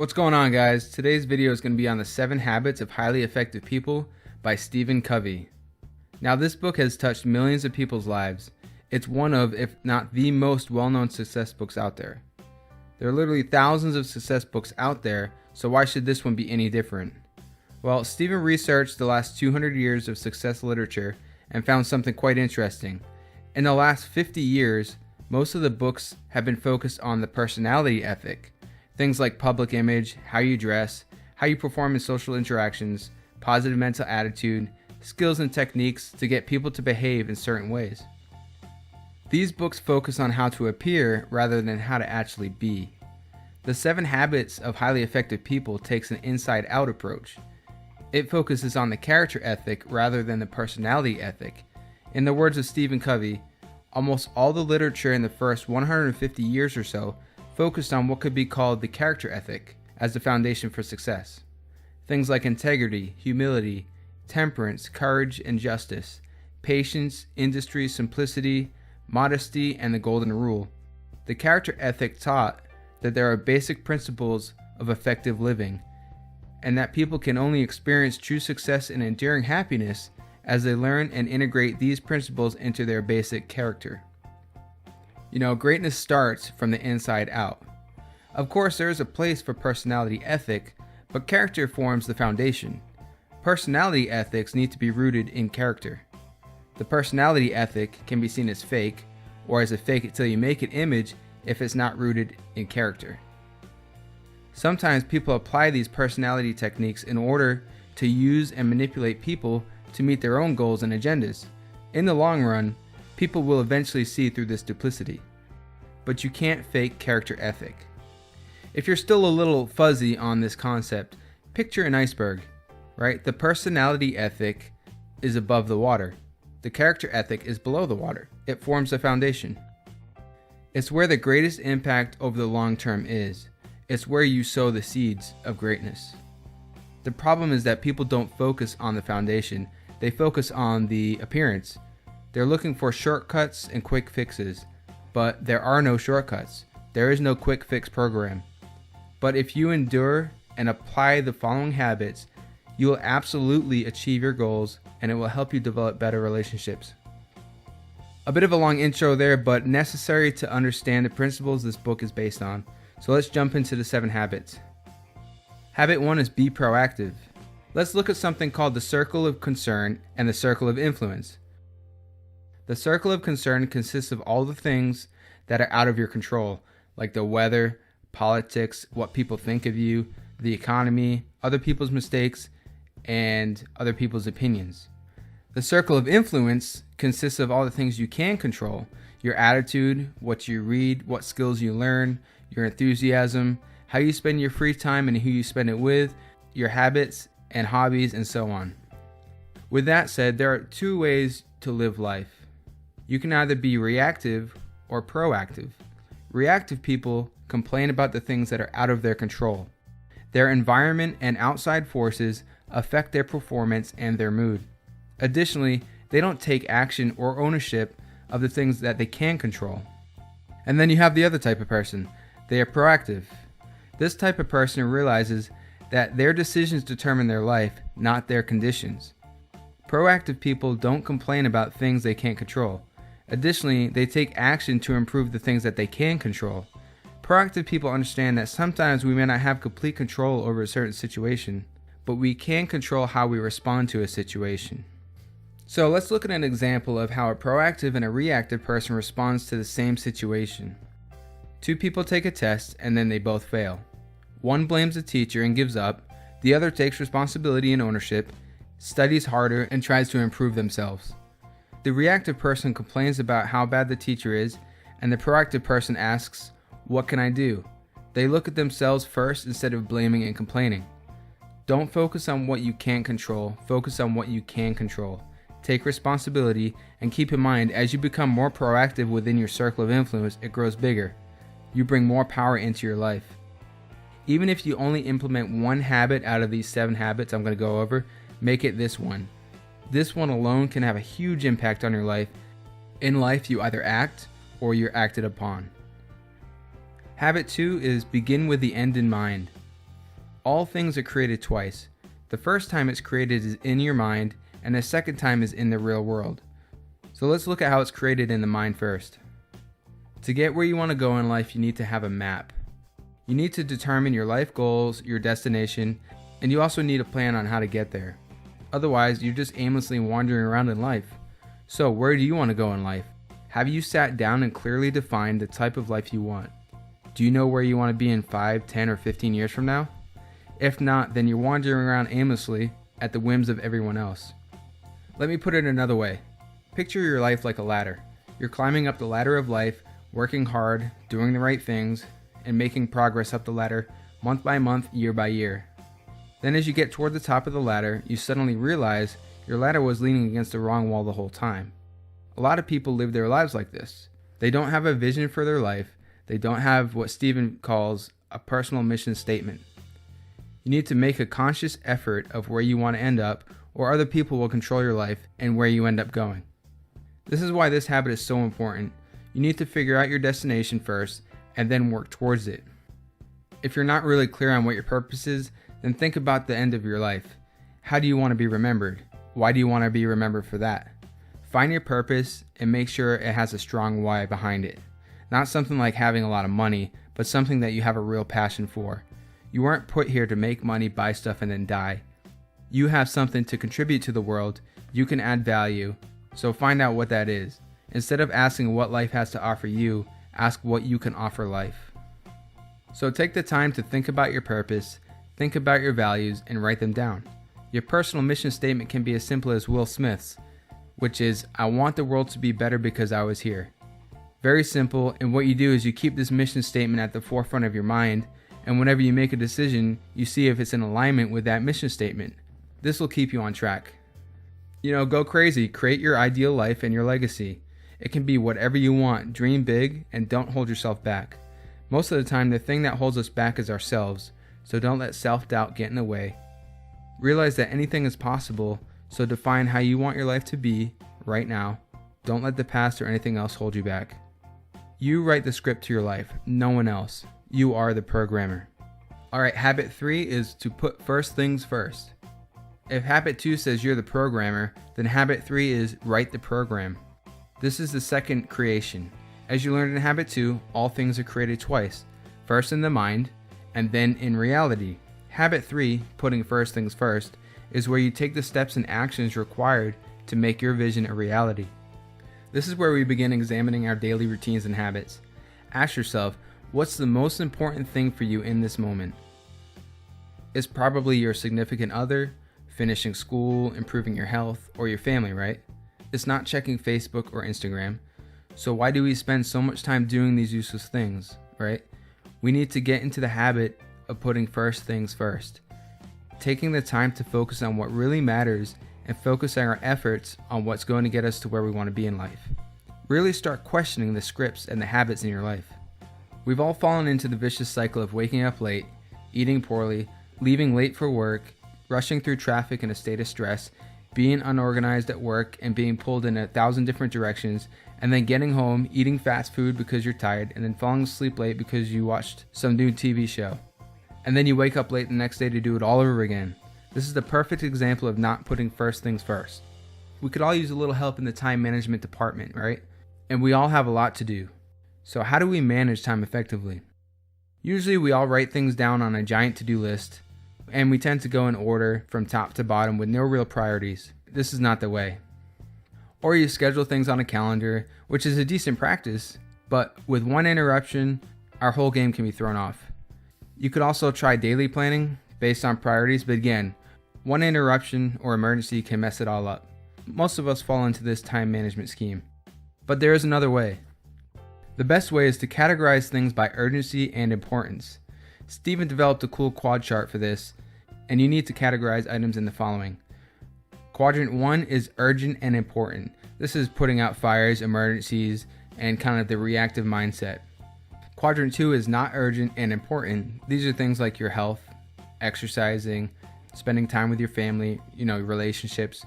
What's going on, guys? Today's video is going to be on the 7 Habits of Highly Effective People by Stephen Covey. Now, this book has touched millions of people's lives. It's one of, if not the most well-known success books out there. There are literally thousands of success books out there, so why should this one be any different? Well, Stephen researched the last 200 years of success literature and found something quite interesting. In the last 50 years, most of the books have been focused on the personality ethic. Things like public image, how you dress, how you perform in social interactions, positive mental attitude, skills and techniques to get people to behave in certain ways. These books focus on how to appear rather than how to actually be. The 7 Habits of Highly Effective People takes an inside-out approach. It focuses on the character ethic rather than the personality ethic. In the words of Stephen Covey, almost all the literature in the first 150 years or so focused on what could be called the character ethic as the foundation for success. Things like integrity, humility, temperance, courage, and justice, patience, industry, simplicity, modesty, and the golden rule. The character ethic taught that there are basic principles of effective living, and that people can only experience true success and enduring happiness as they learn and integrate these principles into their basic character. Greatness starts from the inside out. Of course, there is a place for personality ethic, but character forms the foundation. Personality ethics need to be rooted in character. The personality ethic can be seen as fake, or as a fake it till you make it image if it's not rooted in character. Sometimes people apply these personality techniques in order to use and manipulate people to meet their own goals and agendas. In the long run, people will eventually see through this duplicity. But you can't fake character ethic. If you're still a little fuzzy on this concept, picture an iceberg, right? The personality ethic is above the water. The character ethic is below the water. It forms the foundation. It's where the greatest impact over the long term is. It's where you sow the seeds of greatness. The problem is that people don't focus on the foundation. They focus on the appearance. They're looking for shortcuts and quick fixes, but there are no shortcuts. There is no quick fix program. But if you endure and apply the following habits, you will absolutely achieve your goals, and it will help you develop better relationships. A bit of a long intro there, but necessary to understand the principles this book is based on. So let's jump into the 7 habits. Habit 1 is be proactive. Let's look at something called the circle of concern and the circle of influence. The circle of concern consists of all the things that are out of your control, like the weather, politics, what people think of you, the economy, other people's mistakes, and other people's opinions. The circle of influence consists of all the things you can control, your attitude, what you read, what skills you learn, your enthusiasm, how you spend your free time and who you spend it with, your habits and hobbies, and so on. With that said, there are 2 ways to live life. You can either be reactive or proactive. Reactive people complain about the things that are out of their control. Their environment and outside forces affect their performance and their mood. Additionally, they don't take action or ownership of the things that they can control. And then you have the other type of person. They are proactive. This type of person realizes that their decisions determine their life, not their conditions. Proactive people don't complain about things they can't control. Additionally, they take action to improve the things that they can control. Proactive people understand that sometimes we may not have complete control over a certain situation, but we can control how we respond to a situation. So let's look at an example of how a proactive and a reactive person responds to the same situation. 2 people take a test and then they both fail. One blames the teacher and gives up. The other takes responsibility and ownership, studies harder, and tries to improve themselves. The reactive person complains about how bad the teacher is, and the proactive person asks, "What can I do?" They look at themselves first instead of blaming and complaining. Don't focus on what you can't control, focus on what you can control. Take responsibility, and keep in mind, as you become more proactive within your circle of influence, it grows bigger. You bring more power into your life. Even if you only implement 1 habit out of these 7 habits I'm going to go over, make it this one. This one alone can have a huge impact on your life. In life, you either act or you're acted upon. Habit 2 is begin with the end in mind. All things are created twice. The first time it's created is in your mind, and the second time is in the real world. So let's look at how it's created in the mind first. To get where you want to go in life, you need to have a map. You need to determine your life goals, your destination, and you also need a plan on how to get there. Otherwise, you're just aimlessly wandering around in life. So where do you want to go in life? Have you sat down and clearly defined the type of life you want? Do you know where you want to be in 5, 10, or 15 years from now? If not, then you're wandering around aimlessly at the whims of everyone else. Let me put it another way. Picture your life like a ladder. You're climbing up the ladder of life, working hard, doing the right things, and making progress up the ladder month by month, year by year. Then as you get toward the top of the ladder, you suddenly realize your ladder was leaning against the wrong wall the whole time. A lot of people live their lives like this. They don't have a vision for their life. They don't have what Stephen calls a personal mission statement. You need to make a conscious effort of where you want to end up, or other people will control your life and where you end up going. This is why this habit is so important. You need to figure out your destination first and then work towards it. If you're not really clear on what your purpose is, then think about the end of your life. How do you want to be remembered? Why do you want to be remembered for that? Find your purpose and make sure it has a strong why behind it. Not something like having a lot of money, but something that you have a real passion for. You weren't put here to make money, buy stuff, and then die. You have something to contribute to the world. You can add value. So find out what that is. Instead of asking what life has to offer you, ask what you can offer life. So take the time to think about your purpose, think about your values, and write them down. Your personal mission statement can be as simple as Will Smith's, which is, I want the world to be better because I was here. Very simple, and what you do is you keep this mission statement at the forefront of your mind, and whenever you make a decision, you see if it's in alignment with that mission statement. This will keep you on track. Go crazy, create your ideal life and your legacy. It can be whatever you want, dream big, and don't hold yourself back. Most of the time, the thing that holds us back is ourselves, so don't let self-doubt get in the way. Realize that anything is possible, so define how you want your life to be right now. Don't let the past or anything else hold you back. You write the script to your life, no one else. You are the programmer. Alright, habit 3 is to put first things first. If habit 2 says you're the programmer, then habit 3 is write the program. This is the second creation. As you learned in habit 2, all things are created twice. First in the mind, and then in reality. Habit 3, putting first things first, is where you take the steps and actions required to make your vision a reality. This is where we begin examining our daily routines and habits. Ask yourself, what's the most important thing for you in this moment? It's probably your significant other, finishing school, improving your health, or your family, right? It's not checking Facebook or Instagram. So why do we spend so much time doing these useless things, right? We need to get into the habit of putting first things first. Taking the time to focus on what really matters and focusing our efforts on what's going to get us to where we want to be in life. Really start questioning the scripts and the habits in your life. We've all fallen into the vicious cycle of waking up late, eating poorly, leaving late for work, rushing through traffic in a state of stress, being unorganized at work and being pulled in 1,000 different directions, and then getting home, eating fast food because you're tired, and then falling asleep late because you watched some new TV show. And then you wake up late the next day to do it all over again. This is the perfect example of not putting first things first. We could all use a little help in the time management department, right? And we all have a lot to do. So how do we manage time effectively? Usually we all write things down on a giant to-do list, and we tend to go in order from top to bottom with no real priorities. This is not the way. Or you schedule things on a calendar, which is a decent practice, but with one interruption, our whole game can be thrown off. You could also try daily planning based on priorities, but again, one interruption or emergency can mess it all up. Most of us fall into this time management scheme. But there is another way. The best way is to categorize things by urgency and importance. Stephen developed a cool quad chart for this, and you need to categorize items in the following. Quadrant 1 is urgent and important. This is putting out fires, emergencies, and kind of the reactive mindset. Quadrant 2 is not urgent and important. These are things like your health, exercising, spending time with your family, relationships.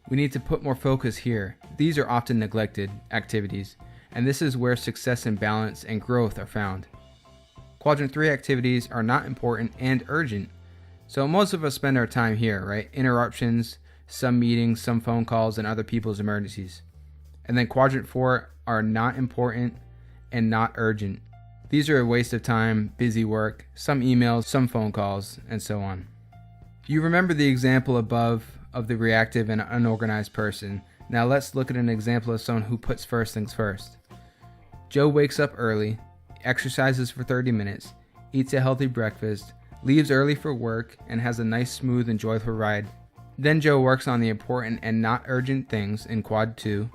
We need to put more focus here. These are often neglected activities, and this is where success and balance and growth are found. Quadrant 3 activities are not important and urgent. So most of us spend our time here, right? Interruptions, some meetings, some phone calls, and other people's emergencies. And then quadrant 4 are not important and not urgent. These are a waste of time, busy work, some emails, some phone calls, and so on. You remember the example above of the reactive and unorganized person. Now let's look at an example of someone who puts first things first. Joe wakes up early, exercises for 30 minutes, eats a healthy breakfast, leaves early for work, and has a nice, smooth, and joyful ride. Then Joe works on the important and not urgent things in quad 2,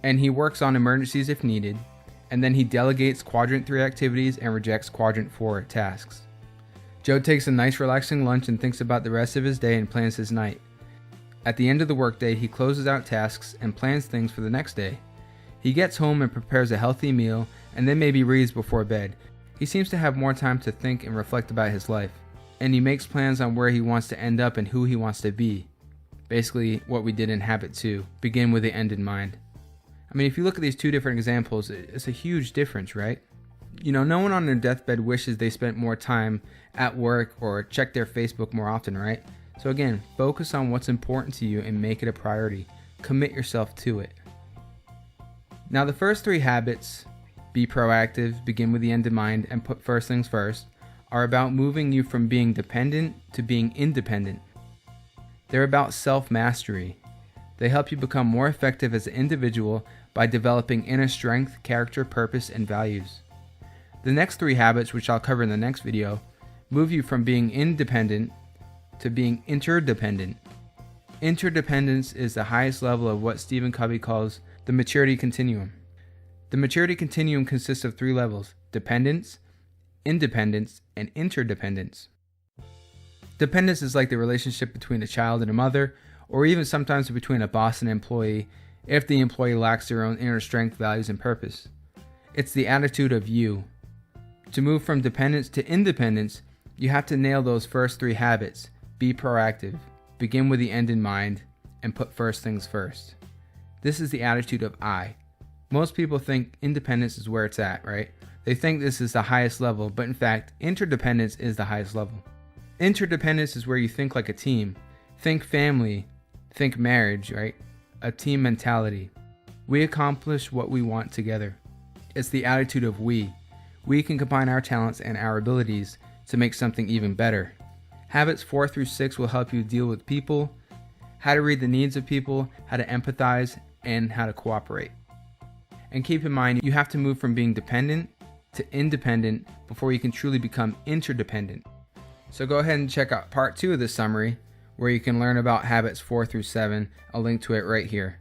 and he works on emergencies if needed, and then he delegates quadrant 3 activities and rejects quadrant 4 tasks. Joe takes a nice relaxing lunch and thinks about the rest of his day and plans his night. At the end of the workday, he closes out tasks and plans things for the next day. He gets home and prepares a healthy meal and then maybe reads before bed. He seems to have more time to think and reflect about his life, and he makes plans on where he wants to end up and who he wants to be. Basically what we did in habit 2, begin with the end in mind. I mean, if you look at these two different examples, it's a huge difference, right? You know, no one on their deathbed wishes they spent more time at work or checked their Facebook more often, right? So again, focus on what's important to you and make it a priority. Commit yourself to it. Now the first 3 habits, be proactive, begin with the end in mind, and put first things first, are about moving you from being dependent to being independent. They're about self-mastery. They help you become more effective as an individual by developing inner strength, character, purpose, and values. The next 3 habits, which I'll cover in the next video, move you from being independent to being interdependent. Interdependence is the highest level of what Stephen Covey calls the maturity continuum. The maturity continuum consists of 3 levels: dependence, independence, and interdependence. Dependence is like the relationship between a child and a mother, or even sometimes between a boss and an employee, if the employee lacks their own inner strength, values, and purpose. It's the attitude of you. To move from dependence to independence, you have to nail those first 3 habits. Be proactive, begin with the end in mind, and put first things first. This is the attitude of I. Most people think independence is where it's at, right? They think this is the highest level, but in fact, interdependence is the highest level. Interdependence is where you think like a team. Think family, think marriage, right? A team mentality. We accomplish what we want together. It's the attitude of we. We can combine our talents and our abilities to make something even better. Habits 4 through 6 will help you deal with people, how to read the needs of people, how to empathize, and how to cooperate. And keep in mind, you have to move from being dependent to independent before you can truly become interdependent. So go ahead and check out part 2 of this summary, where you can learn about habits 4 through 7. I'll link to it right here.